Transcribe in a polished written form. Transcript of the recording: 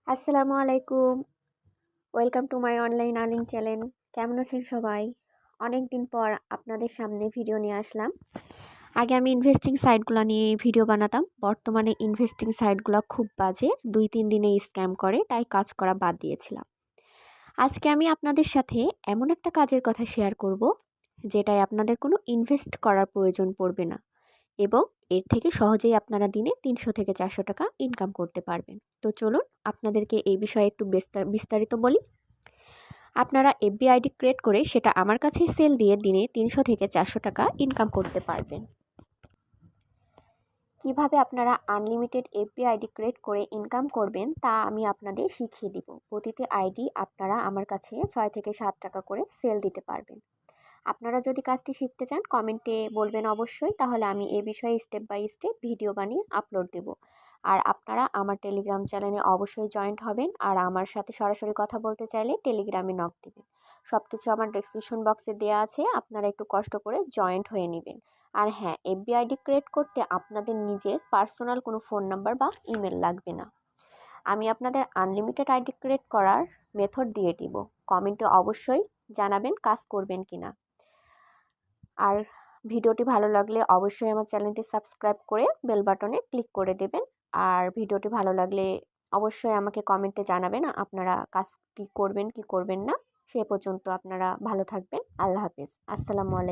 আসসালামু আলাইকুম। Welcome to my online earning channel. কেমন আছেন সবাই? অনেক দিন পর আপনাদের সামনে ভিডিও নিয়ে আসলাম। আগে আমি ইনভেস্টিং সাইটগুলো নিয়ে ভিডিও বানাতাম। বর্তমানে ইনভেস্টিং সাইটগুলো খুব বাজে, 2-3 দিনে স্ক্যাম করে, তাই কাজ করা বাদ দিয়েছিলাম। আজকে আমি আপনাদের সাথে এমন একটা কাজের কথা শেয়ার করব, যেটায় আপনাদের কোনো ইনভেস্ট করার প্রয়োজন পড়বে না এবং এর থেকে সহজেই আপনারা দিনে 300 থেকে 400 টাকা ইনকাম করতে পারবেন। তো চলুন আপনাদেরকে এই বিষয়ে একটু বিস্তারিত বলি। আপনারা এফবি আইডি ক্রিয়েট করে সেটা আমার কাছেই সেল দিয়ে দিনে 300 থেকে 400 টাকা ইনকাম করতে পারবেন। কিভাবে আপনারা আনলিমিটেড এফবি আইডি ক্রিয়েট করে ইনকাম করবেন তা আমি আপনাদের শিখিয়ে দিব। প্রতিটি আইডি আপনারা আমার কাছে 6 থেকে 7 টাকা করে সেল দিতে পারবেন। আপনারা যদি কাজটি শিখতে চান কমেন্টে বলবেন অবশ্যই, তাহলে আমি এ বিষয়ে স্টেপ বাই স্টেপ ভিডিও বানিয়ে আপলোড দেব। আর আপনারা আমার টেলিগ্রাম চ্যানেলে অবশ্যই জয়েন্ট হবেন, আর আমার সাথে সরাসরি কথা বলতে চাইলে টেলিগ্রামে নক দিবেন। সব কিছু আমার ডেসক্রিপশন বক্সে দেওয়া আছে, আপনারা একটু কষ্ট করে জয়েন্ট হয়ে নেবেন। আর হ্যাঁ, এফবি আইডি ক্রিয়েট করতে আপনাদের নিজের পার্সোনাল কোনো ফোন নাম্বার বা ইমেল লাগবে না। আমি আপনাদের আনলিমিটেড আইডি ক্রিয়েট করার মেথড দিয়ে দিব। কমেন্টে অবশ্যই জানাবেন কাজ করবেন কিনা। আর ভিডিওটি ভালো লাগলে অবশ্যই আমার চ্যানেলটি সাবস্ক্রাইব করে বেল বাটনে ক্লিক করে দেবেন। আর ভিডিওটি ভালো লাগলে অবশ্যই আমাকে কমেন্টে জানাবেন আপনারা কাজ কি করবেন কি করবেন না। সে পর্যন্ত আপনারা ভালো থাকবেন। আল্লাহ হাফেজ। আসসালামু আলাইকুম।